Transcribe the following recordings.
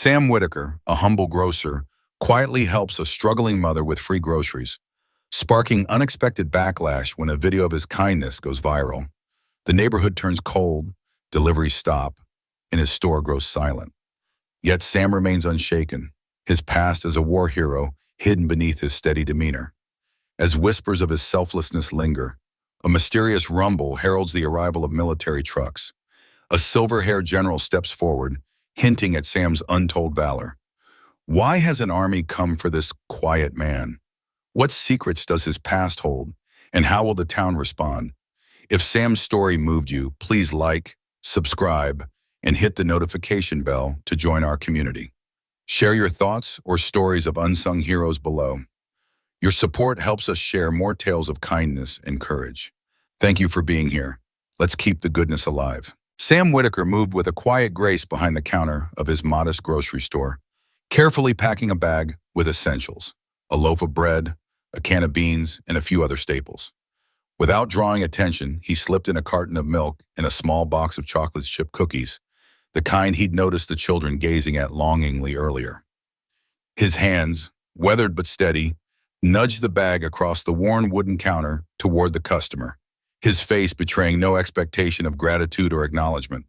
Sam Whitaker, a humble grocer, quietly helps a struggling mother with free groceries, sparking unexpected backlash when a video of his kindness goes viral. The neighborhood turns cold, deliveries stop, and his store grows silent. Yet Sam remains unshaken, his past as a war hero hidden beneath his steady demeanor. As whispers of his selflessness linger, a mysterious rumble heralds the arrival of military trucks. A silver-haired general steps forward, hinting at Sam's untold valor. Why has an army come for this quiet man? What secrets does his past hold? And how will the town respond? If Sam's story moved you, please like, subscribe, and hit the notification bell to join our community. Share your thoughts or stories of unsung heroes below. Your support helps us share more tales of kindness and courage. Thank you for being here. Let's keep the goodness alive. Sam Whitaker moved with a quiet grace behind the counter of his modest grocery store, carefully packing a bag with essentials, a loaf of bread, a can of beans, and a few other staples. Without drawing attention, he slipped in a carton of milk and a small box of chocolate chip cookies, the kind he'd noticed the children gazing at longingly earlier. His hands, weathered but steady, nudged the bag across the worn wooden counter toward the customer, his face betraying no expectation of gratitude or acknowledgement.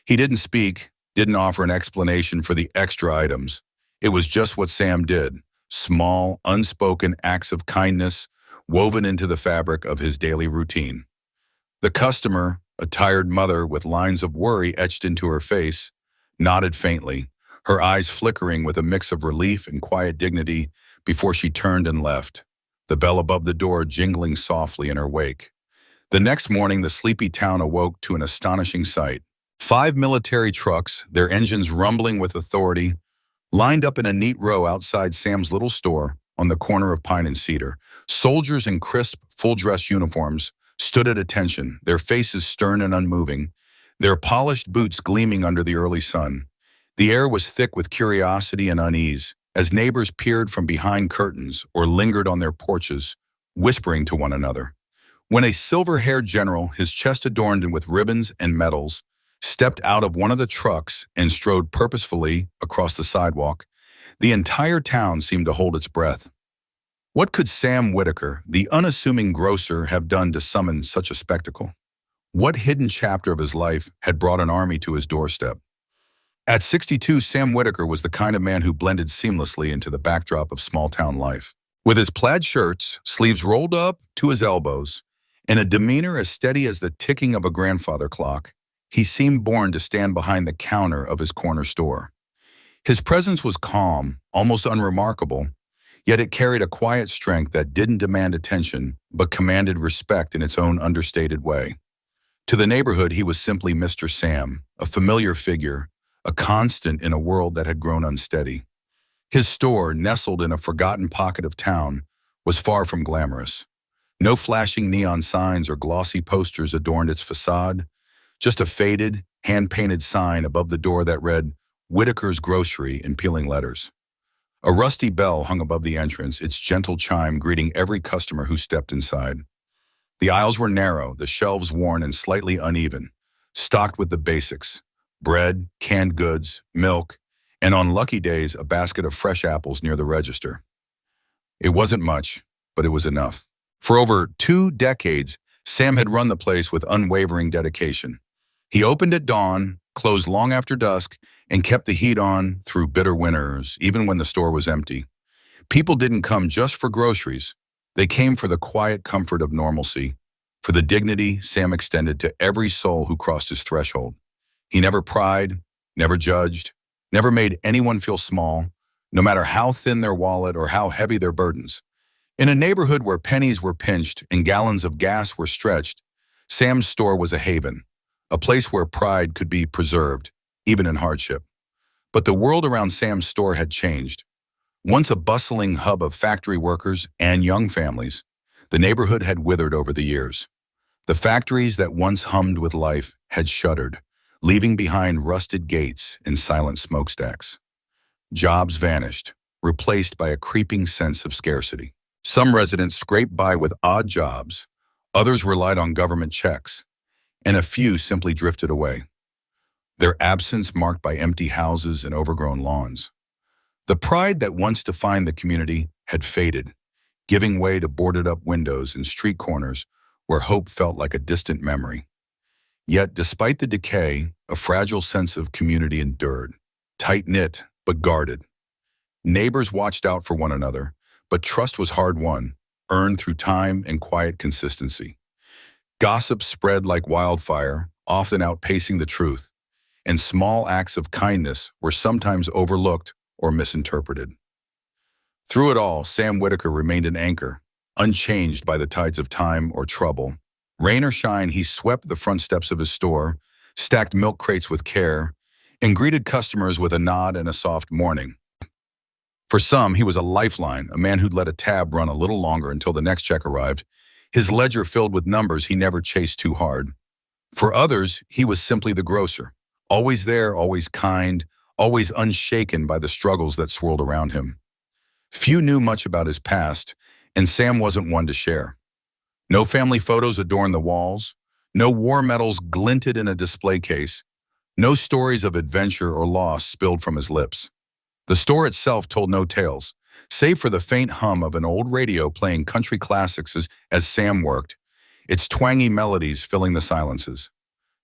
He didn't speak, didn't offer an explanation for the extra items. It was just what Sam did, small, unspoken acts of kindness woven into the fabric of his daily routine. The customer, a tired mother with lines of worry etched into her face, nodded faintly, her eyes flickering with a mix of relief and quiet dignity before she turned and left, the bell above the door jingling softly in her wake. The next morning, the sleepy town awoke to an astonishing sight. 5 military trucks, their engines rumbling with authority, lined up in a neat row outside Sam's little store on the corner of Pine and Cedar. Soldiers in crisp, full-dress uniforms stood at attention, their faces stern and unmoving, their polished boots gleaming under the early sun. The air was thick with curiosity and unease, as neighbors peered from behind curtains or lingered on their porches, whispering to one another. When a silver-haired general, his chest adorned with ribbons and medals, stepped out of one of the trucks and strode purposefully across the sidewalk, the entire town seemed to hold its breath. What could Sam Whitaker, the unassuming grocer, have done to summon such a spectacle? What hidden chapter of his life had brought an army to his doorstep? At 62, Sam Whitaker was the kind of man who blended seamlessly into the backdrop of small-town life. With his plaid shirts, sleeves rolled up to his elbows, and a demeanor as steady as the ticking of a grandfather clock, he seemed born to stand behind the counter of his corner store. His presence was calm, almost unremarkable, yet it carried a quiet strength that didn't demand attention but commanded respect in its own understated way. To the neighborhood, he was simply Mr. Sam, a familiar figure, a constant in a world that had grown unsteady. His store, nestled in a forgotten pocket of town, was far from glamorous. No flashing neon signs or glossy posters adorned its facade, just a faded, hand-painted sign above the door that read, "Whitaker's Grocery" in peeling letters. A rusty bell hung above the entrance, its gentle chime greeting every customer who stepped inside. The aisles were narrow, the shelves worn and slightly uneven, stocked with the basics: bread, canned goods, milk, and on lucky days, a basket of fresh apples near the register. It wasn't much, but it was enough. For over 2 decades, Sam had run the place with unwavering dedication. He opened at dawn, closed long after dusk, and kept the heat on through bitter winters, even when the store was empty. People didn't come just for groceries. They came for the quiet comfort of normalcy, for the dignity Sam extended to every soul who crossed his threshold. He never pried, never judged, never made anyone feel small, no matter how thin their wallet or how heavy their burdens. In a neighborhood where pennies were pinched and gallons of gas were stretched, Sam's store was a haven, a place where pride could be preserved, even in hardship. But the world around Sam's store had changed. Once a bustling hub of factory workers and young families, the neighborhood had withered over the years. The factories that once hummed with life had shuttered, leaving behind rusted gates and silent smokestacks. Jobs vanished, replaced by a creeping sense of scarcity. Some residents scraped by with odd jobs, others relied on government checks, and a few simply drifted away. their absence marked by empty houses and overgrown lawns. The pride that once defined the community had faded, giving way to boarded-up windows and street corners where hope felt like a distant memory. Yet, despite the decay, a fragile sense of community endured, tight-knit but guarded. Neighbors watched out for one another, but trust was hard-won, earned through time and quiet consistency. Gossip spread like wildfire, often outpacing the truth, and small acts of kindness were sometimes overlooked or misinterpreted. Through it all, Sam Whitaker remained an anchor, unchanged by the tides of time or trouble. Rain or shine, he swept the front steps of his store, stacked milk crates with care, and greeted customers with a nod and a soft morning. For some, he was a lifeline, a man who'd let a tab run a little longer until the next check arrived, his ledger filled with numbers he never chased too hard. For others, he was simply the grocer, always there, always kind, always unshaken by the struggles that swirled around him. Few knew much about his past, and Sam wasn't one to share. No family photos adorned the walls, no war medals glinted in a display case, no stories of adventure or loss spilled from his lips. The store itself told no tales, save for the faint hum of an old radio playing country classics as Sam worked, its twangy melodies filling the silences.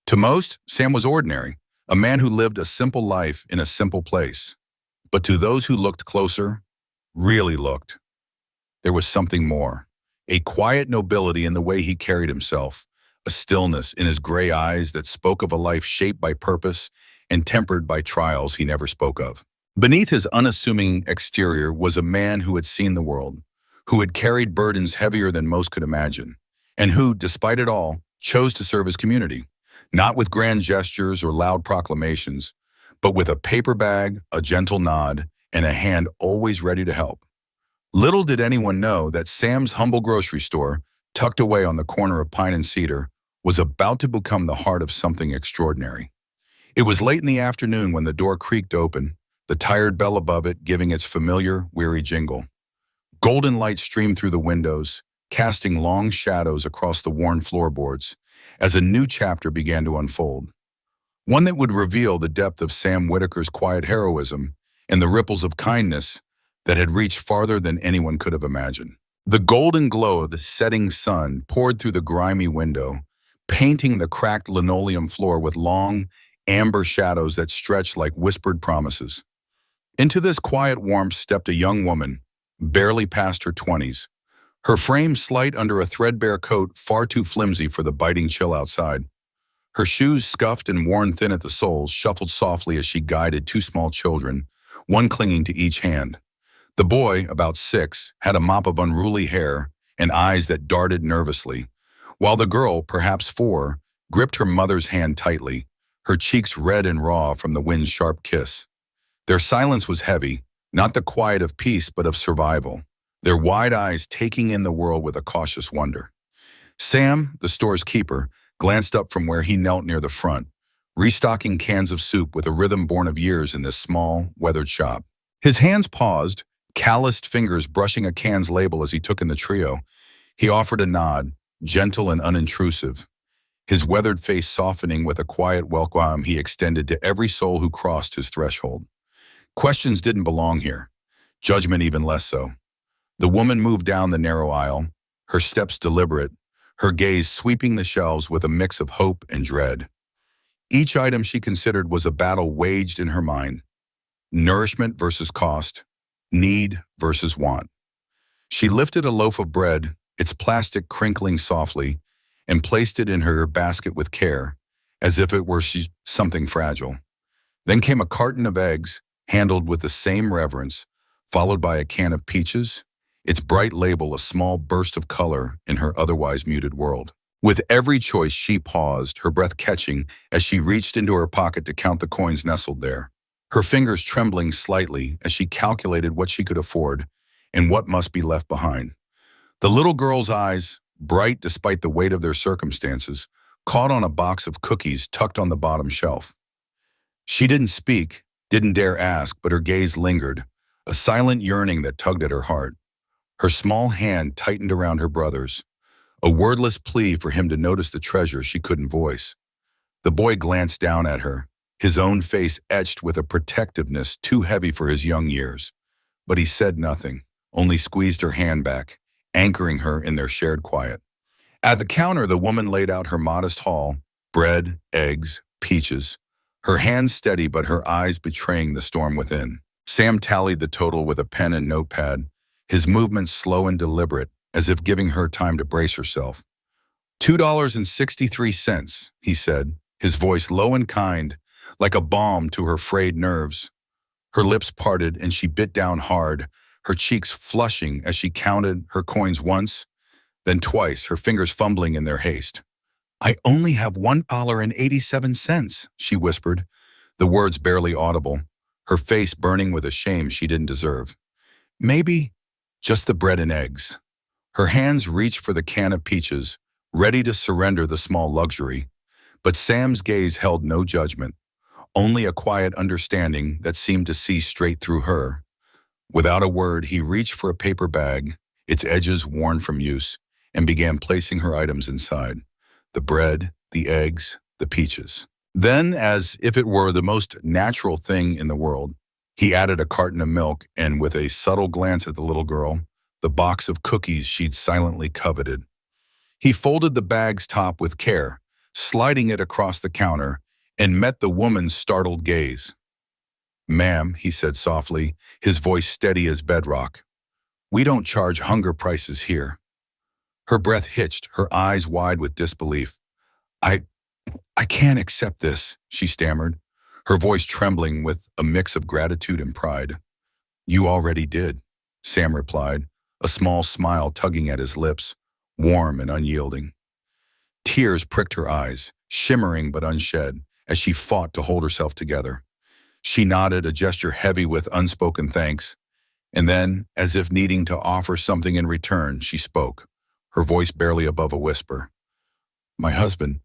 To most, Sam was ordinary, a man who lived a simple life in a simple place. But to those who looked closer, really looked, there was something more. A quiet nobility in the way he carried himself, a stillness in his gray eyes that spoke of a life shaped by purpose and tempered by trials he never spoke of. Beneath his unassuming exterior was a man who had seen the world, who had carried burdens heavier than most could imagine, and who, despite it all, chose to serve his community, not with grand gestures or loud proclamations, but with a paper bag, a gentle nod, and a hand always ready to help. Little did anyone know that Sam's humble grocery store, tucked away on the corner of Pine and Cedar, was about to become the heart of something extraordinary. It was late in the afternoon when the door creaked open, the tired bell above it giving its familiar, weary jingle. Golden light streamed through the windows, casting long shadows across the worn floorboards, as a new chapter began to unfold. One that would reveal the depth of Sam Whitaker's quiet heroism and the ripples of kindness that had reached farther than anyone could have imagined. The golden glow of the setting sun poured through the grimy window, painting the cracked linoleum floor with long, amber shadows that stretched like whispered promises. Into this quiet warmth stepped a young woman, barely past her 20s, her frame slight under a threadbare coat far too flimsy for the biting chill outside. Her shoes, scuffed and worn thin at the soles, shuffled softly as she guided two small children, one clinging to each hand. The boy, about 6, had a mop of unruly hair and eyes that darted nervously, while the girl, perhaps 4, gripped her mother's hand tightly, her cheeks red and raw from the wind's sharp kiss. Their silence was heavy, not the quiet of peace but of survival, their wide eyes taking in the world with a cautious wonder. Sam, the store's keeper, glanced up from where he knelt near the front, restocking cans of soup with a rhythm born of years in this small, weathered shop. His hands paused, calloused fingers brushing a can's label as he took in the trio. He offered a nod, gentle and unintrusive, his weathered face softening with a quiet welcome he extended to every soul who crossed his threshold. Questions didn't belong here, judgment even less so. The woman moved down the narrow aisle, her steps deliberate, her gaze sweeping the shelves with a mix of hope and dread. Each item she considered was a battle waged in her mind. Nourishment versus cost, need versus want. She lifted a loaf of bread, its plastic crinkling softly, and placed it in her basket with care, as if it were something fragile. Then came a carton of eggs, handled with the same reverence, followed by a can of peaches, its bright label a small burst of color in her otherwise muted world. With every choice she paused, her breath catching as she reached into her pocket to count the coins nestled there, her fingers trembling slightly as she calculated what she could afford and what must be left behind. The little girl's eyes, bright despite the weight of their circumstances, caught on a box of cookies tucked on the bottom shelf. She didn't speak, didn't dare ask, but her gaze lingered, a silent yearning that tugged at her heart. Her small hand tightened around her brother's, a wordless plea for him to notice the treasure she couldn't voice. The boy glanced down at her, his own face etched with a protectiveness too heavy for his young years. But he said nothing, only squeezed her hand back, anchoring her in their shared quiet. At the counter, the woman laid out her modest haul: bread, eggs, peaches. Her hands steady but her eyes betraying the storm within. Sam tallied the total with a pen and notepad, his movements slow and deliberate, as if giving her time to brace herself. $2.63, he said, his voice low and kind, like a balm to her frayed nerves. Her lips parted and she bit down hard, her cheeks flushing as she counted her coins once, then twice, her fingers fumbling in their haste. "I only have $1.87, she whispered, the words barely audible, her face burning with a shame she didn't deserve. Maybe just the bread and eggs. Her hands reached for the can of peaches, ready to surrender the small luxury. But Sam's gaze held no judgment, only a quiet understanding that seemed to see straight through her. Without a word, he reached for a paper bag, its edges worn from use, and began placing her items inside: the bread, the eggs, the peaches. Then, as if it were the most natural thing in the world, he added a carton of milk and, with a subtle glance at the little girl, the box of cookies she'd silently coveted. He folded the bag's top with care, sliding it across the counter, and met the woman's startled gaze. "Ma'am," he said softly, his voice steady as bedrock, "we don't charge hunger prices here." Her breath hitched, her eyes wide with disbelief. I can't accept this," she stammered, her voice trembling with a mix of gratitude and pride. "You already did," Sam replied, a small smile tugging at his lips, warm and unyielding. Tears pricked her eyes, shimmering but unshed, as she fought to hold herself together. She nodded, a gesture heavy with unspoken thanks, and then, as if needing to offer something in return, she spoke, her voice barely above a whisper. "My husband,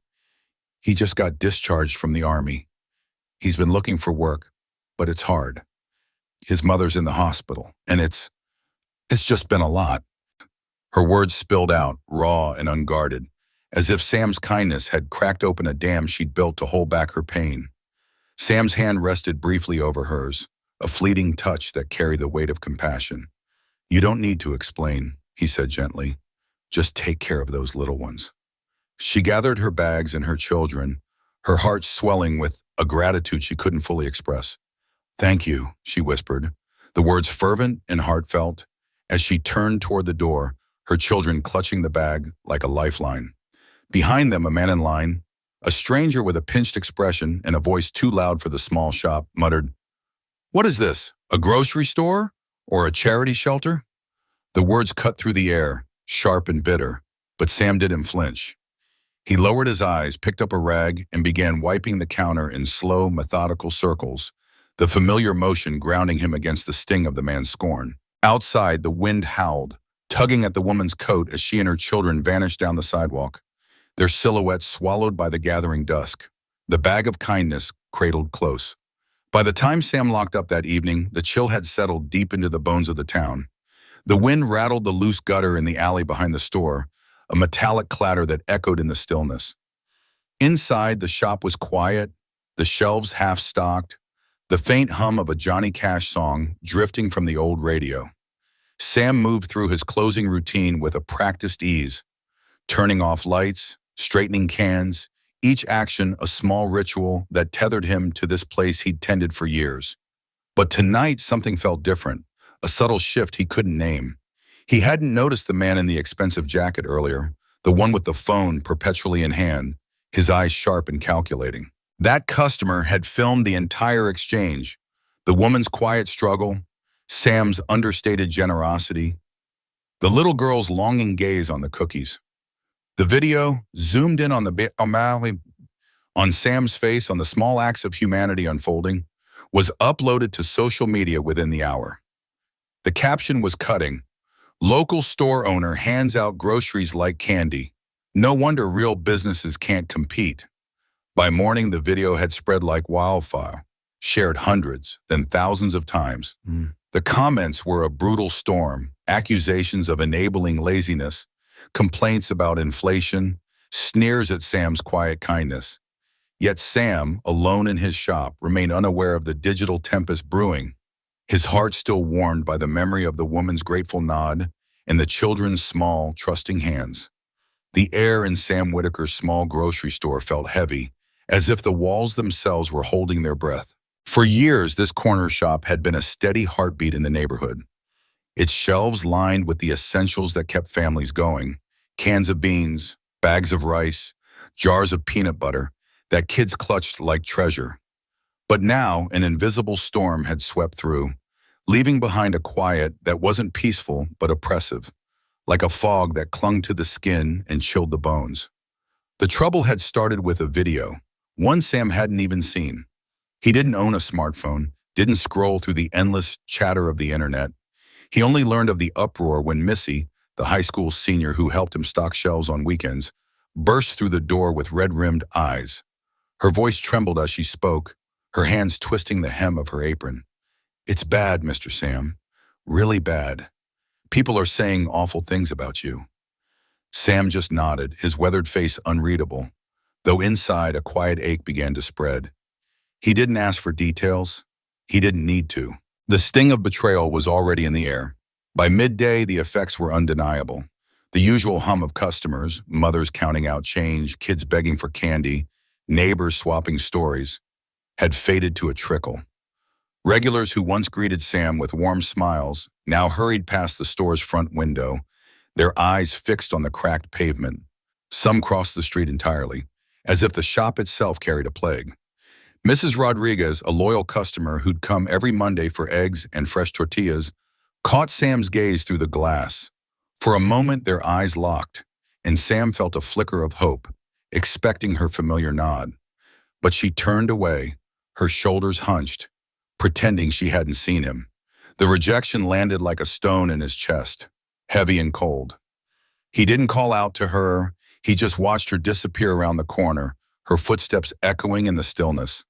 he just got discharged from the army. He's been looking for work, but it's hard. His mother's in the hospital, and it's just been a lot." Her words spilled out, raw and unguarded, as if Sam's kindness had cracked open a dam she'd built to hold back her pain. Sam's hand rested briefly over hers, a fleeting touch that carried the weight of compassion. "You don't need to explain," he said gently. "Just take care of those little ones." She gathered her bags and her children, her heart swelling with a gratitude she couldn't fully express. "Thank you," she whispered, the words fervent and heartfelt, as she turned toward the door, her children clutching the bag like a lifeline. Behind them, a man in line, a stranger with a pinched expression and a voice too loud for the small shop, muttered, "What is this, a grocery store or a charity shelter?" The words cut through the air, sharp and bitter, but Sam didn't flinch. He lowered his eyes, picked up a rag, and began wiping the counter in slow, methodical circles, the familiar motion grounding him against the sting of the man's scorn. Outside, the wind howled, tugging at the woman's coat as she and her children vanished down the sidewalk, their silhouettes swallowed by the gathering dusk, the bag of kindness cradled close. By the time Sam locked up that evening, the chill had settled deep into the bones of the town. The wind rattled the loose gutter in the alley behind the store, a metallic clatter that echoed in the stillness. Inside, the shop was quiet, the shelves half-stocked, the faint hum of a Johnny Cash song drifting from the old radio. Sam moved through his closing routine with a practiced ease, turning off lights, straightening cans, each action a small ritual that tethered him to this place he'd tended for years. But tonight something felt different, a subtle shift he couldn't name. He hadn't noticed the man in the expensive jacket earlier, the one with the phone perpetually in hand, his eyes sharp and calculating. That customer had filmed the entire exchange, the woman's quiet struggle, Sam's understated generosity, the little girl's longing gaze on the cookies. The video, zoomed in on Sam's face, on the small acts of humanity unfolding, was uploaded to social media within the hour. The caption was cutting: "Local store owner hands out groceries like candy. No wonder real businesses can't compete." By morning, the video had spread like wildfire, shared hundreds, then thousands of times. The comments were a brutal storm: accusations of enabling laziness, complaints about inflation, sneers at Sam's quiet kindness. Yet Sam, alone in his shop, remained unaware of the digital tempest brewing, his heart still warmed by the memory of the woman's grateful nod and the children's small, trusting hands. The air in Sam Whitaker's small grocery store felt heavy, as if the walls themselves were holding their breath. For years, this corner shop had been a steady heartbeat in the neighborhood. Its shelves lined with the essentials that kept families going: cans of beans, bags of rice, jars of peanut butter that kids clutched like treasure. But now an invisible storm had swept through, leaving behind a quiet that wasn't peaceful but oppressive, like a fog that clung to the skin and chilled the bones. The trouble had started with a video, one Sam hadn't even seen. He didn't own a smartphone, didn't scroll through the endless chatter of the internet. He only learned of the uproar when Missy, the high school senior who helped him stock shelves on weekends, burst through the door with red-rimmed eyes. Her voice trembled as she spoke, her hands twisting the hem of her apron. "It's bad, Mr. Sam. Really bad. People are saying awful things about you." Sam just nodded, his weathered face unreadable, though inside a quiet ache began to spread. He didn't ask for details. He didn't need to. The sting of betrayal was already in the air. By midday, the effects were undeniable. The usual hum of customers, mothers counting out change, kids begging for candy, neighbors swapping stories, had faded to a trickle. Regulars who once greeted Sam with warm smiles now hurried past the store's front window, their eyes fixed on the cracked pavement. Some crossed the street entirely, as if the shop itself carried a plague. Mrs. Rodriguez, a loyal customer who'd come every Monday for eggs and fresh tortillas, caught Sam's gaze through the glass. For a moment, their eyes locked, and Sam felt a flicker of hope, expecting her familiar nod. But she turned away, her shoulders hunched, pretending she hadn't seen him. The rejection landed like a stone in his chest, heavy and cold. He didn't call out to her, he just watched her disappear around the corner, her footsteps echoing in the stillness.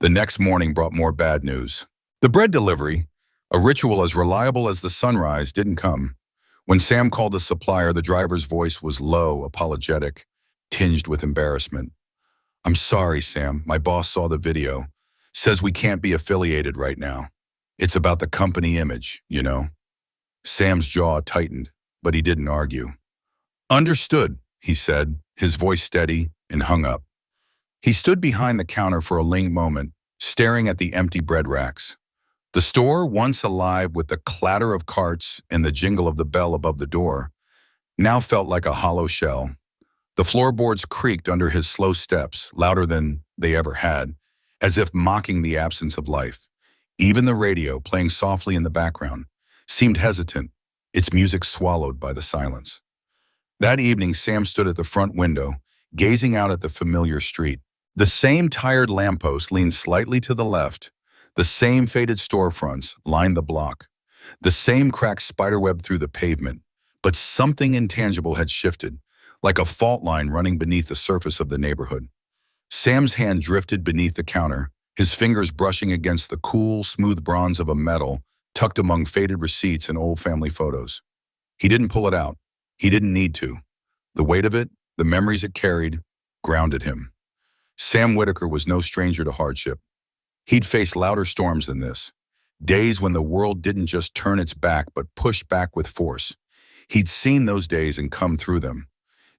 The next morning brought more bad news. The bread delivery, a ritual as reliable as the sunrise, didn't come. When Sam called the supplier, the driver's voice was low, apologetic, tinged with embarrassment. "I'm sorry, Sam. My boss saw the video. Says we can't be affiliated right now. It's about the company image, you know." Sam's jaw tightened, but he didn't argue. "Understood," he said, his voice steady, and hung up. He stood behind the counter for a long moment, staring at the empty bread racks. The store, once alive with the clatter of carts and the jingle of the bell above the door, now felt like a hollow shell. The floorboards creaked under his slow steps, louder than they ever had, as if mocking the absence of life. Even the radio, playing softly in the background, seemed hesitant, its music swallowed by the silence. That evening, Sam stood at the front window, gazing out at the familiar street. The same tired lamppost leaned slightly to the left. The same faded storefronts lined the block. The same cracked spiderweb through the pavement. But something intangible had shifted, like a fault line running beneath the surface of the neighborhood. Sam's hand drifted beneath the counter, his fingers brushing against the cool, smooth bronze of a metal tucked among faded receipts and old family photos. He didn't pull it out. He didn't need to. The weight of it, the memories it carried, grounded him. Sam Whitaker was no stranger to hardship. He'd faced louder storms than this, days when the world didn't just turn its back but pushed back with force. He'd seen those days and come through them,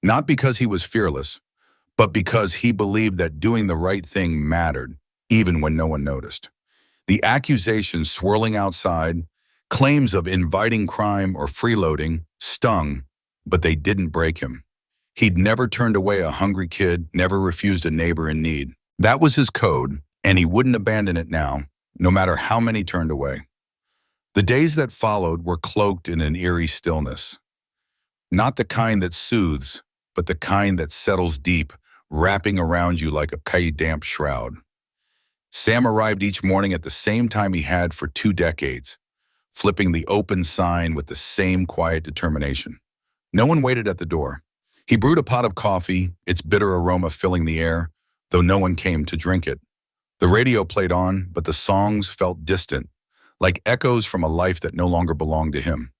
not because he was fearless, but because he believed that doing the right thing mattered, even when no one noticed. The accusations swirling outside, claims of inviting crime or freeloading, stung, but they didn't break him. He'd never turned away a hungry kid, never refused a neighbor in need. That was his code, and he wouldn't abandon it now, no matter how many turned away. The days that followed were cloaked in an eerie stillness. Not the kind that soothes, but the kind that settles deep, wrapping around you like a damp shroud. Sam arrived each morning at the same time he had for 2 decades, flipping the open sign with the same quiet determination. No one waited at the door. He brewed a pot of coffee, its bitter aroma filling the air, though no one came to drink it. The radio played on, but the songs felt distant, like echoes from a life that no longer belonged to him.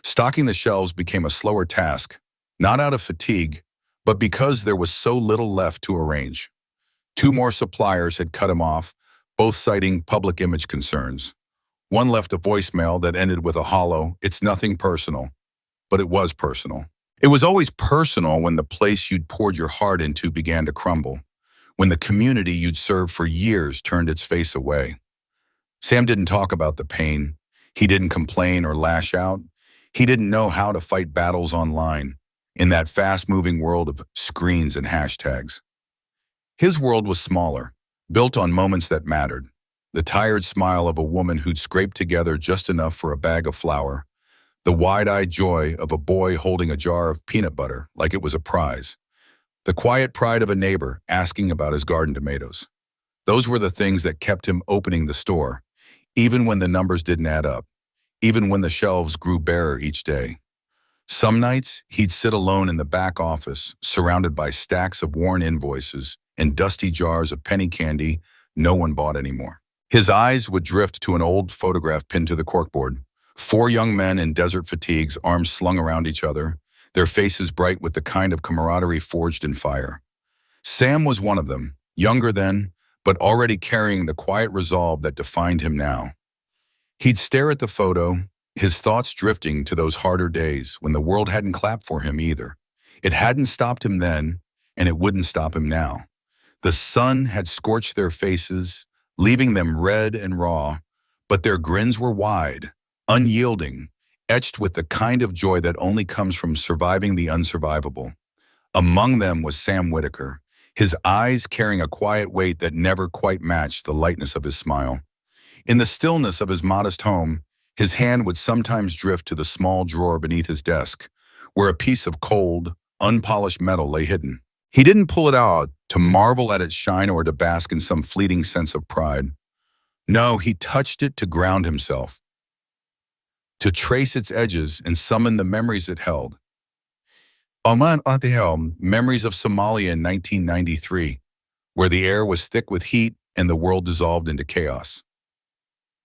Stocking the shelves became a slower task, not out of fatigue, but because there was so little left to arrange. Two more suppliers had cut him off, both citing public image concerns. One left a voicemail that ended with a hollow, "It's nothing personal," but it was personal. It was always personal when the place you'd poured your heart into began to crumble, when the community you'd served for years turned its face away. Sam didn't talk about the pain. He didn't complain or lash out. He didn't know how to fight battles online, in that fast-moving world of screens and hashtags. His world was smaller, built on moments that mattered. The tired smile of a woman who'd scraped together just enough for a bag of flour. The wide-eyed joy of a boy holding a jar of peanut butter like it was a prize. The quiet pride of a neighbor asking about his garden tomatoes. Those were the things that kept him opening the store, even when the numbers didn't add up, even when the shelves grew barer each day. Some nights, he'd sit alone in the back office, surrounded by stacks of worn invoices and dusty jars of penny candy no one bought anymore. His eyes would drift to an old photograph pinned to the corkboard. Four young men in desert fatigues, arms slung around each other, their faces bright with the kind of camaraderie forged in fire. Sam was one of them, younger then, but already carrying the quiet resolve that defined him now. He'd stare at the photo, his thoughts drifting to those harder days when the world hadn't clapped for him either. It hadn't stopped him then, and it wouldn't stop him now. The sun had scorched their faces, leaving them red and raw, but their grins were wide, unyielding, etched with the kind of joy that only comes from surviving the unsurvivable. Among them was Sam Whitaker, his eyes carrying a quiet weight that never quite matched the lightness of his smile. In the stillness of his modest home, his hand would sometimes drift to the small drawer beneath his desk, where a piece of cold, unpolished metal lay hidden. He didn't pull it out to marvel at its shine or to bask in some fleeting sense of pride. No, he touched it to ground himself, to trace its edges and summon the memories it held. Memories of Somalia in 1993, where the air was thick with heat and the world dissolved into chaos.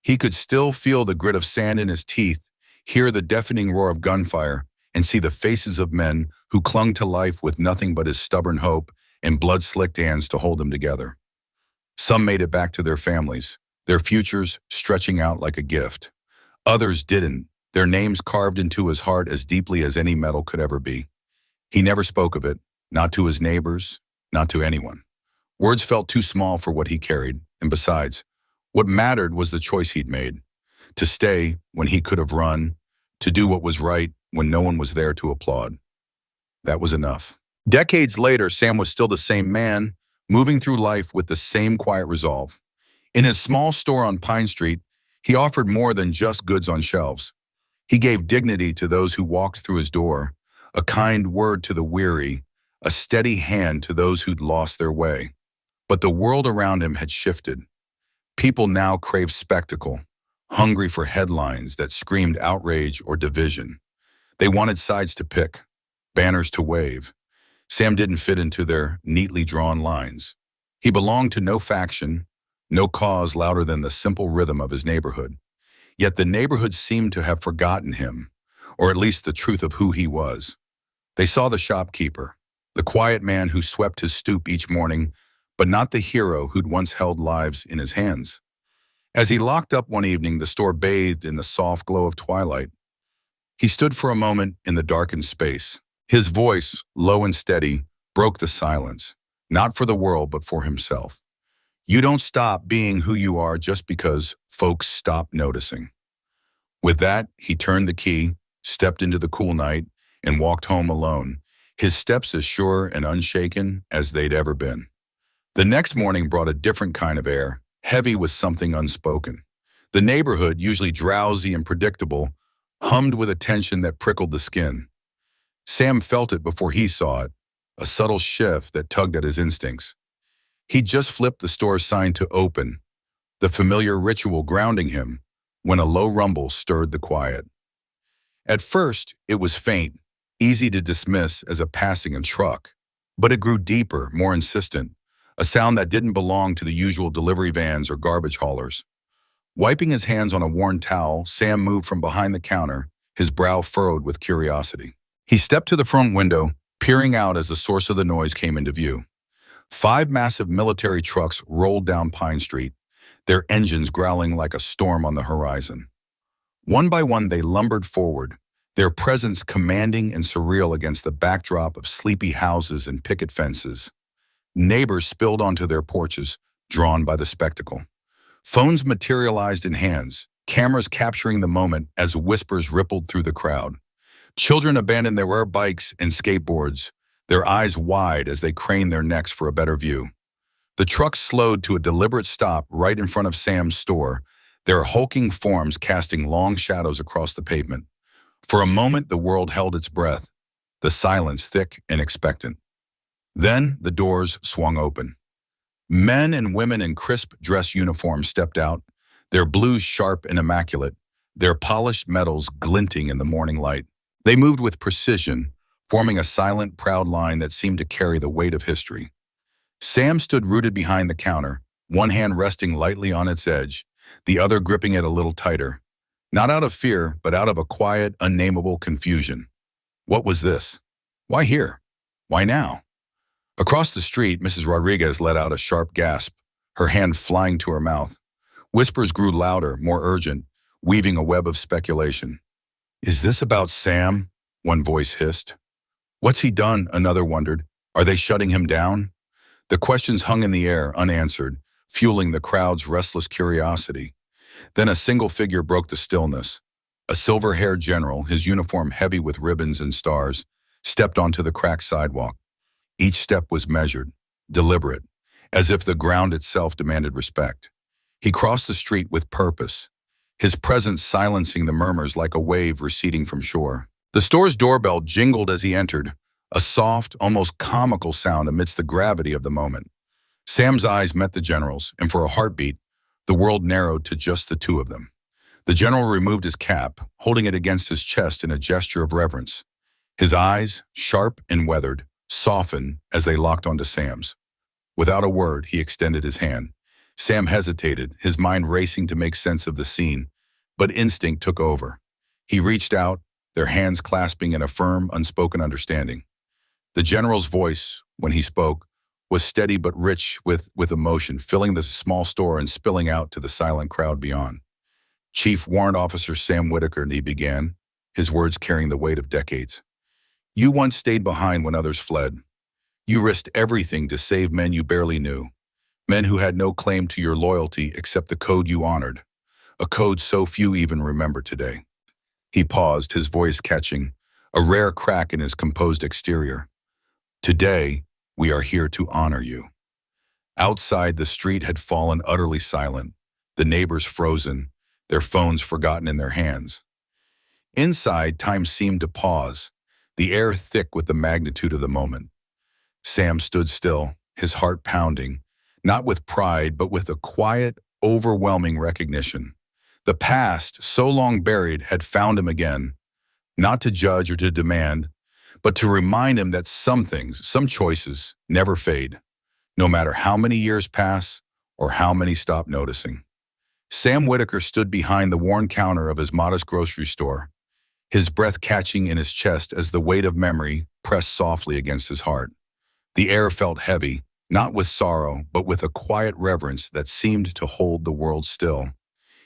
He could still feel the grit of sand in his teeth, hear the deafening roar of gunfire, and see the faces of men who clung to life with nothing but his stubborn hope and blood-slicked hands to hold them together. Some made it back to their families, their futures stretching out like a gift. Others didn't, their names carved into his heart as deeply as any metal could ever be. He never spoke of it, not to his neighbors, not to anyone. Words felt too small for what he carried, and besides, what mattered was the choice he'd made. To stay when he could have run, to do what was right when no one was there to applaud. That was enough. Decades later, Sam was still the same man, moving through life with the same quiet resolve. In his small store on Pine Street, he offered more than just goods on shelves. He gave dignity to those who walked through his door, a kind word to the weary, a steady hand to those who'd lost their way. But the world around him had shifted. People now craved spectacle, hungry for headlines that screamed outrage or division. They wanted sides to pick, banners to wave. Sam didn't fit into their neatly drawn lines. He belonged to no faction, no cause louder than the simple rhythm of his neighborhood. Yet the neighborhood seemed to have forgotten him, or at least the truth of who he was. They saw the shopkeeper, the quiet man who swept his stoop each morning, but not the hero who'd once held lives in his hands. As he locked up one evening, the store bathed in the soft glow of twilight. He stood for a moment in the darkened space. His voice, low and steady, broke the silence, not for the world, but for himself. You don't stop being who you are just because folks stop noticing. With that, he turned the key, stepped into the cool night, and walked home alone, his steps as sure and unshaken as they'd ever been. The next morning brought a different kind of air, heavy with something unspoken. The neighborhood, usually drowsy and predictable, hummed with a tension that prickled the skin. Sam felt it before he saw it, a subtle shift that tugged at his instincts. He'd just flipped the store's sign to open, the familiar ritual grounding him, when a low rumble stirred the quiet. At first, it was faint, easy to dismiss as a passing truck, but it grew deeper, more insistent, a sound that didn't belong to the usual delivery vans or garbage haulers. Wiping his hands on a worn towel, Sam moved from behind the counter, his brow furrowed with curiosity. He stepped to the front window, peering out as the source of the noise came into view. 5 massive military trucks rolled down Pine Street, their engines growling like a storm on the horizon. One by one, they lumbered forward, their presence commanding and surreal against the backdrop of sleepy houses and picket fences. Neighbors spilled onto their porches, drawn by the spectacle. Phones materialized in hands, cameras capturing the moment as whispers rippled through the crowd. Children abandoned their rare bikes and skateboards, their eyes wide as they craned their necks for a better view. The trucks slowed to a deliberate stop right in front of Sam's store, their hulking forms casting long shadows across the pavement. For a moment, the world held its breath, the silence thick and expectant. Then the doors swung open. Men and women in crisp dress uniforms stepped out, their blues sharp and immaculate, their polished metals glinting in the morning light. They moved with precision, forming a silent, proud line that seemed to carry the weight of history. Sam stood rooted behind the counter, one hand resting lightly on its edge, the other gripping it a little tighter. Not out of fear, but out of a quiet, unnameable confusion. What was this? Why here? Why now? Across the street, Mrs. Rodriguez let out a sharp gasp, her hand flying to her mouth. Whispers grew louder, more urgent, weaving a web of speculation. Is this about Sam? One voice hissed. What's he done? Another wondered. Are they shutting him down? The questions hung in the air, unanswered, fueling the crowd's restless curiosity. Then a single figure broke the stillness. A silver-haired general, his uniform heavy with ribbons and stars, stepped onto the cracked sidewalk. Each step was measured, deliberate, as if the ground itself demanded respect. He crossed the street with purpose, his presence silencing the murmurs like a wave receding from shore. The store's doorbell jingled as he entered, a soft, almost comical sound amidst the gravity of the moment. Sam's eyes met the general's, and for a heartbeat, the world narrowed to just the two of them. The general removed his cap, holding it against his chest in a gesture of reverence. His eyes, sharp and weathered, softened as they locked onto Sam's. Without a word, he extended his hand. Sam hesitated, his mind racing to make sense of the scene, but instinct took over. He reached out, their hands clasping in a firm, unspoken understanding. The general's voice, when he spoke, was steady but rich with emotion, filling the small store and spilling out to the silent crowd beyond. Chief Warrant Officer Sam Whitaker, he began, his words carrying the weight of decades. You once stayed behind when others fled. You risked everything to save men you barely knew, men who had no claim to your loyalty except the code you honored, a code so few even remember today. He paused, his voice catching, a rare crack in his composed exterior. Today, we are here to honor you. Outside, the street had fallen utterly silent, the neighbors frozen, their phones forgotten in their hands. Inside, time seemed to pause, the air thick with the magnitude of the moment. Sam stood still, his heart pounding, not with pride, but with a quiet, overwhelming recognition. The past, so long buried, had found him again, not to judge or to demand, but to remind him that some things, some choices, never fade, no matter how many years pass or how many stop noticing. Sam Whitaker stood behind the worn counter of his modest grocery store, his breath catching in his chest as the weight of memory pressed softly against his heart. The air felt heavy, not with sorrow, but with a quiet reverence that seemed to hold the world still.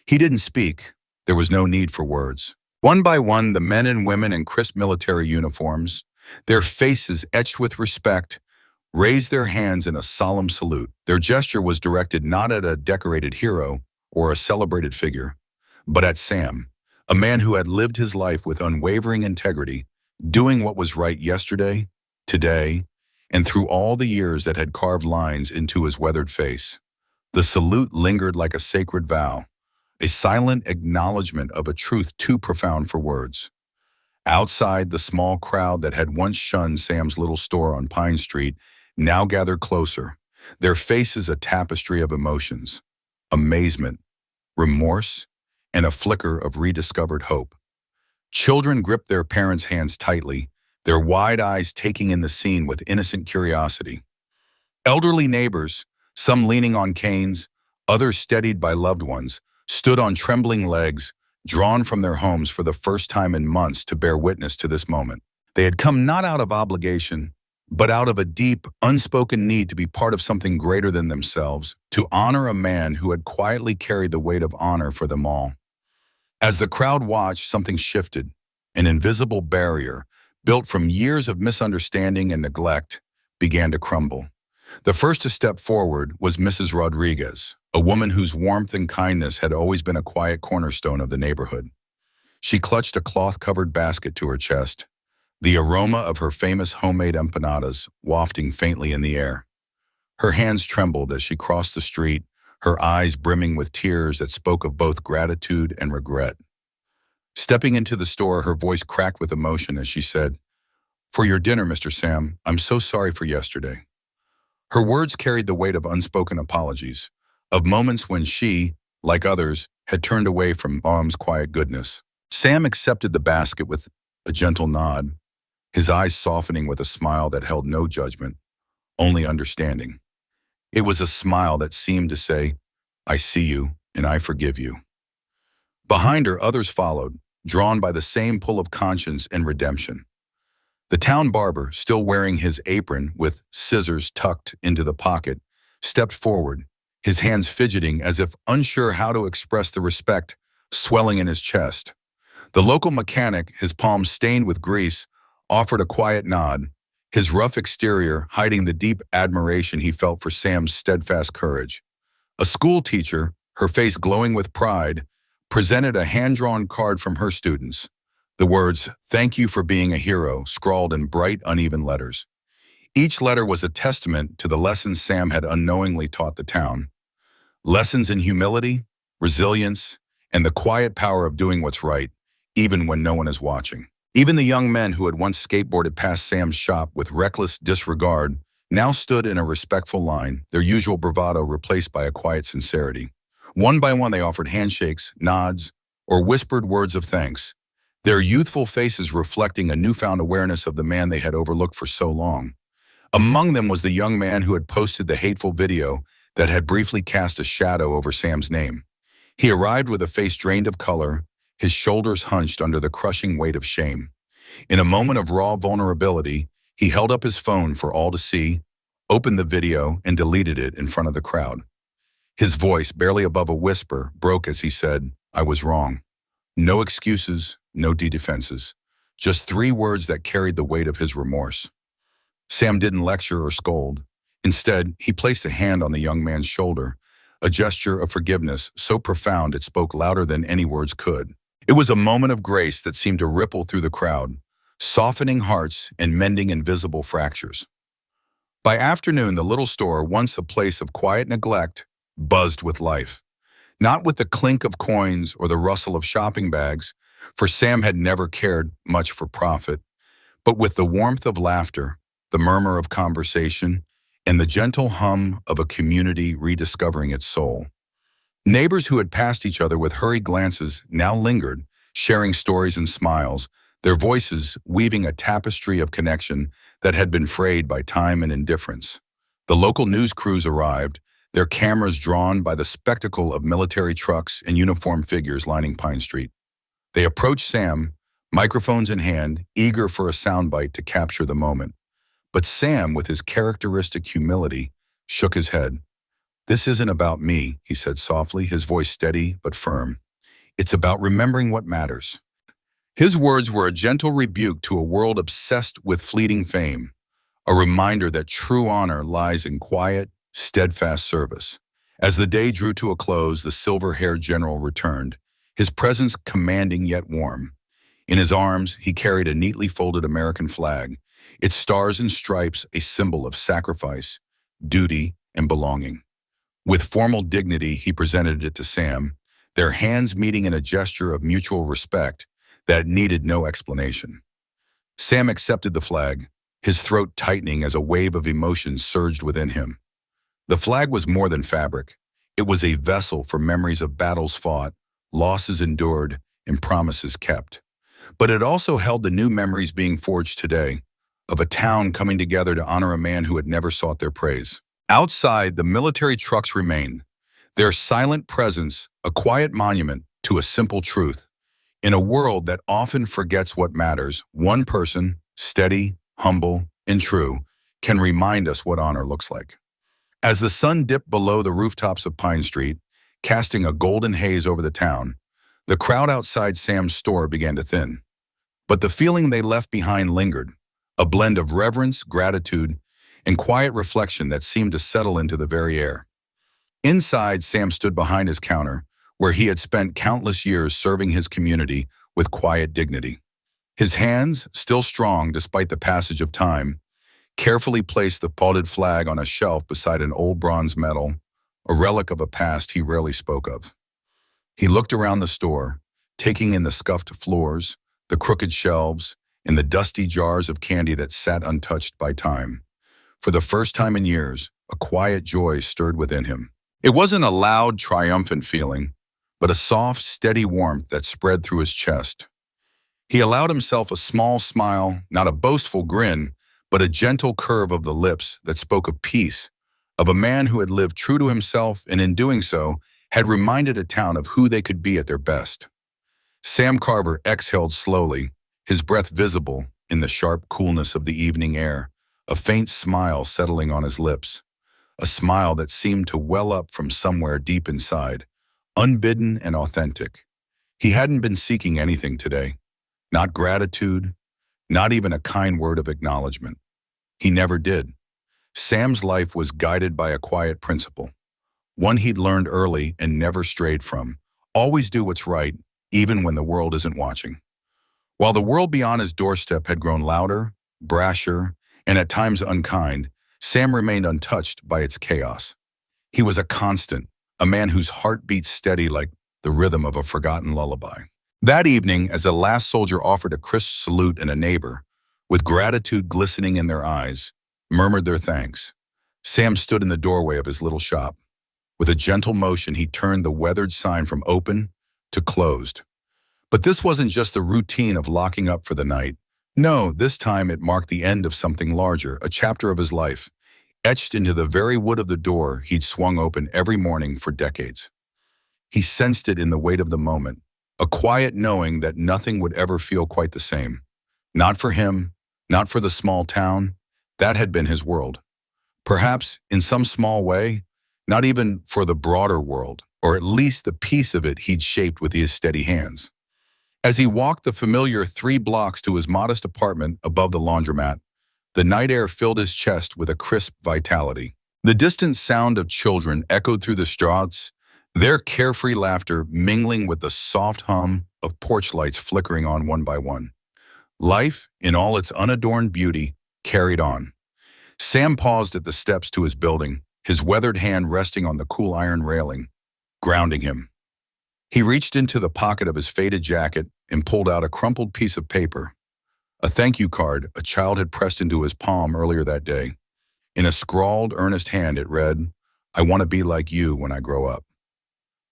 He didn't speak. There was no need for words. One by one, the men and women in crisp military uniforms, their faces etched with respect, raised their hands in a solemn salute. Their gesture was directed not at a decorated hero or a celebrated figure, but at Sam, a man who had lived his life with unwavering integrity, doing what was right yesterday, today, and through all the years that had carved lines into his weathered face. The salute lingered like a sacred vow, a silent acknowledgement of a truth too profound for words. Outside, the small crowd that had once shunned Sam's little store on Pine Street now gathered closer, their faces a tapestry of emotions, amazement, remorse, and a flicker of rediscovered hope. Children gripped their parents' hands tightly, their wide eyes taking in the scene with innocent curiosity. Elderly neighbors, some leaning on canes, others steadied by loved ones, stood on trembling legs, drawn from their homes for the first time in months to bear witness to this moment. They had come not out of obligation, but out of a deep, unspoken need to be part of something greater than themselves, to honor a man who had quietly carried the weight of honor for them all. As the crowd watched, something shifted. An invisible barrier, built from years of misunderstanding and neglect, began to crumble. The first to step forward was Mrs. Rodriguez, a woman whose warmth and kindness had always been a quiet cornerstone of the neighborhood. She clutched a cloth-covered basket to her chest, the aroma of her famous homemade empanadas wafting faintly in the air. Her hands trembled as she crossed the street, her eyes brimming with tears that spoke of both gratitude and regret. Stepping into the store, her voice cracked with emotion as she said, "For your dinner, Mr. Sam, I'm so sorry for yesterday." Her words carried the weight of unspoken apologies, of moments when she, like others, had turned away from Mom's quiet goodness. Sam accepted the basket with a gentle nod, his eyes softening with a smile that held no judgment, only understanding. It was a smile that seemed to say, "I see you, and I forgive you." Behind her, others followed, drawn by the same pull of conscience and redemption. The town barber, still wearing his apron with scissors tucked into the pocket, stepped forward, his hands fidgeting as if unsure how to express the respect swelling in his chest. The local mechanic, his palms stained with grease, offered a quiet nod, his rough exterior hiding the deep admiration he felt for Sam's steadfast courage. A school teacher, her face glowing with pride, presented a hand-drawn card from her students. The words, "Thank you for being a hero," scrawled in bright, uneven letters. Each letter was a testament to the lessons Sam had unknowingly taught the town. Lessons in humility, resilience, and the quiet power of doing what's right, even when no one is watching. Even the young men who had once skateboarded past Sam's shop with reckless disregard now stood in a respectful line, their usual bravado replaced by a quiet sincerity. One by one they offered handshakes, nods, or whispered words of thanks, their youthful faces reflecting a newfound awareness of the man they had overlooked for so long. Among them was the young man who had posted the hateful video that had briefly cast a shadow over Sam's name. He arrived with a face drained of color, his shoulders hunched under the crushing weight of shame. In a moment of raw vulnerability, he held up his phone for all to see, opened the video, and deleted it in front of the crowd. His voice, barely above a whisper, broke as he said, "I was wrong." No excuses, no defenses, just 3 words that carried the weight of his remorse. Sam didn't lecture or scold. Instead, he placed a hand on the young man's shoulder, a gesture of forgiveness so profound it spoke louder than any words could. It was a moment of grace that seemed to ripple through the crowd, softening hearts and mending invisible fractures. By afternoon, the little store, once a place of quiet neglect, buzzed with life. Not with the clink of coins or the rustle of shopping bags, for Sam had never cared much for profit, but with the warmth of laughter, the murmur of conversation, and the gentle hum of a community rediscovering its soul. Neighbors who had passed each other with hurried glances now lingered, sharing stories and smiles, their voices weaving a tapestry of connection that had been frayed by time and indifference. The local news crews arrived, their cameras drawn by the spectacle of military trucks and uniformed figures lining Pine Street. They approached Sam, microphones in hand, eager for a soundbite to capture the moment. But Sam, with his characteristic humility, shook his head. "This isn't about me," he said softly, his voice steady but firm. "It's about remembering what matters." His words were a gentle rebuke to a world obsessed with fleeting fame, a reminder that true honor lies in quiet, steadfast service. As the day drew to a close, the silver-haired general returned, his presence commanding yet warm. In his arms, he carried a neatly folded American flag, its stars and stripes a symbol of sacrifice, duty, and belonging. With formal dignity, he presented it to Sam, their hands meeting in a gesture of mutual respect that needed no explanation. Sam accepted the flag, his throat tightening as a wave of emotion surged within him. The flag was more than fabric. It was a vessel for memories of battles fought, losses endured, and promises kept. But it also held the new memories being forged today, of a town coming together to honor a man who had never sought their praise. Outside, the military trucks remained, their silent presence a quiet monument to a simple truth. In a world that often forgets what matters, one person, steady, humble, and true, can remind us what honor looks like. As the sun dipped below the rooftops of Pine Street, casting a golden haze over the town, the crowd outside Sam's store began to thin. But the feeling they left behind lingered, a blend of reverence, gratitude, and quiet reflection that seemed to settle into the very air. Inside, Sam stood behind his counter, where he had spent countless years serving his community with quiet dignity. His hands, still strong despite the passage of time, carefully placed the potted flag on a shelf beside an old bronze medal, a relic of a past he rarely spoke of. He looked around the store, taking in the scuffed floors, the crooked shelves, and the dusty jars of candy that sat untouched by time. For the first time in years, a quiet joy stirred within him. It wasn't a loud, triumphant feeling, but a soft, steady warmth that spread through his chest. He allowed himself a small smile, not a boastful grin, but a gentle curve of the lips that spoke of peace, of a man who had lived true to himself and in doing so, had reminded a town of who they could be at their best. Sam Carver exhaled slowly, his breath visible in the sharp coolness of the evening air, a faint smile settling on his lips, a smile that seemed to well up from somewhere deep inside, unbidden and authentic. He hadn't been seeking anything today, not gratitude, not even a kind word of acknowledgement. He never did. Sam's life was guided by a quiet principle, one he'd learned early and never strayed from. Always do what's right, even when the world isn't watching. While the world beyond his doorstep had grown louder, brasher, and at times unkind, Sam remained untouched by its chaos. He was a constant, a man whose heart beat steady like the rhythm of a forgotten lullaby. That evening, as a last soldier offered a crisp salute and a neighbor, with gratitude glistening in their eyes, murmured their thanks, Sam stood in the doorway of his little shop. With a gentle motion, he turned the weathered sign from open to closed. But this wasn't just the routine of locking up for the night. No, this time it marked the end of something larger, a chapter of his life, etched into the very wood of the door he'd swung open every morning for decades. He sensed it in the weight of the moment, a quiet knowing that nothing would ever feel quite the same. Not for him, not for the small town. That had been his world. Perhaps, in some small way, not even for the broader world, or at least the piece of it he'd shaped with his steady hands. As he walked the familiar 3 blocks to his modest apartment above the laundromat, the night air filled his chest with a crisp vitality. The distant sound of children echoed through the streets, their carefree laughter mingling with the soft hum of porch lights flickering on one by one. Life, in all its unadorned beauty, carried on. Sam paused at the steps to his building, his weathered hand resting on the cool iron railing, grounding him. He reached into the pocket of his faded jacket and pulled out a crumpled piece of paper. A thank you card a child had pressed into his palm earlier that day. In a scrawled, earnest hand it read, "I want to be like you when I grow up."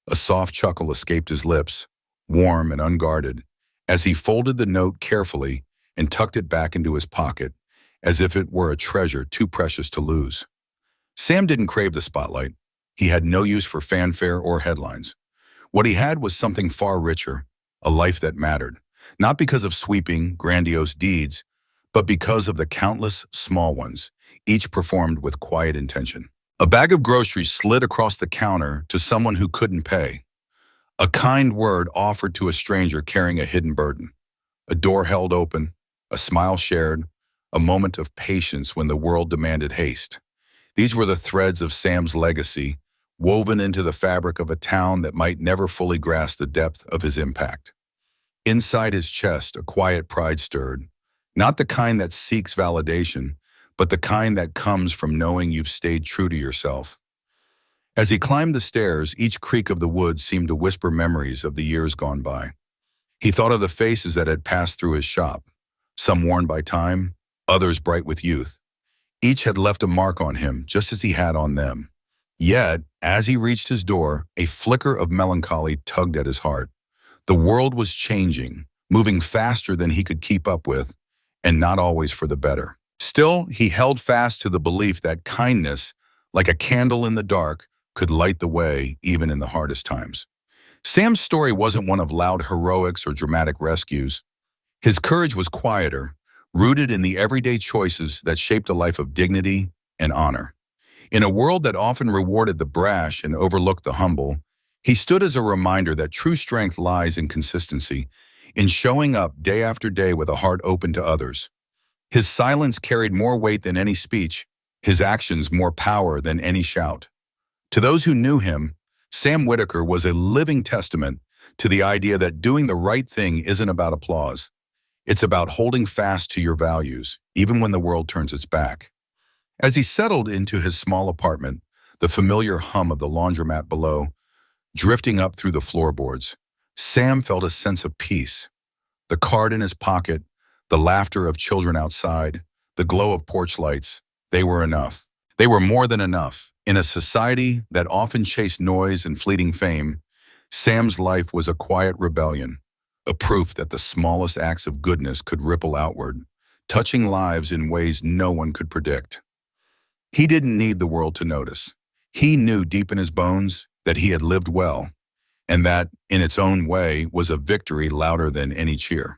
A soft chuckle escaped his lips, warm and unguarded, as he folded the note carefully and tucked it back into his pocket, as if it were a treasure too precious to lose. Sam didn't crave the spotlight. He had no use for fanfare or headlines. What he had was something far richer, a life that mattered, not because of sweeping, grandiose deeds, but because of the countless small ones, each performed with quiet intention. A bag of groceries slid across the counter to someone who couldn't pay. A kind word offered to a stranger carrying a hidden burden. A door held open, a smile shared, a moment of patience when the world demanded haste. These were the threads of Sam's legacy, woven into the fabric of a town that might never fully grasp the depth of his impact. Inside his chest, a quiet pride stirred, not the kind that seeks validation, but the kind that comes from knowing you've stayed true to yourself. As he climbed the stairs, each creak of the wood seemed to whisper memories of the years gone by. He thought of the faces that had passed through his shop, some worn by time, others bright with youth. Each had left a mark on him, just as he had on them. Yet, as he reached his door, a flicker of melancholy tugged at his heart. The world was changing, moving faster than he could keep up with, and not always for the better. Still, he held fast to the belief that kindness, like a candle in the dark, could light the way even in the hardest times. Sam's story wasn't one of loud heroics or dramatic rescues. His courage was quieter, rooted in the everyday choices that shaped a life of dignity and honor. In a world that often rewarded the brash and overlooked the humble, he stood as a reminder that true strength lies in consistency, in showing up day after day with a heart open to others. His silence carried more weight than any speech, his actions more power than any shout. To those who knew him, Sam Whitaker was a living testament to the idea that doing the right thing isn't about applause. It's about holding fast to your values, even when the world turns its back. As he settled into his small apartment, the familiar hum of the laundromat below drifting up through the floorboards, Sam felt a sense of peace. The card in his pocket, the laughter of children outside, the glow of porch lights, they were enough. They were more than enough. In a society that often chased noise and fleeting fame, Sam's life was a quiet rebellion, a proof that the smallest acts of goodness could ripple outward, touching lives in ways no one could predict. He didn't need the world to notice. He knew deep in his bones that he had lived well, and that, in its own way, was a victory louder than any cheer.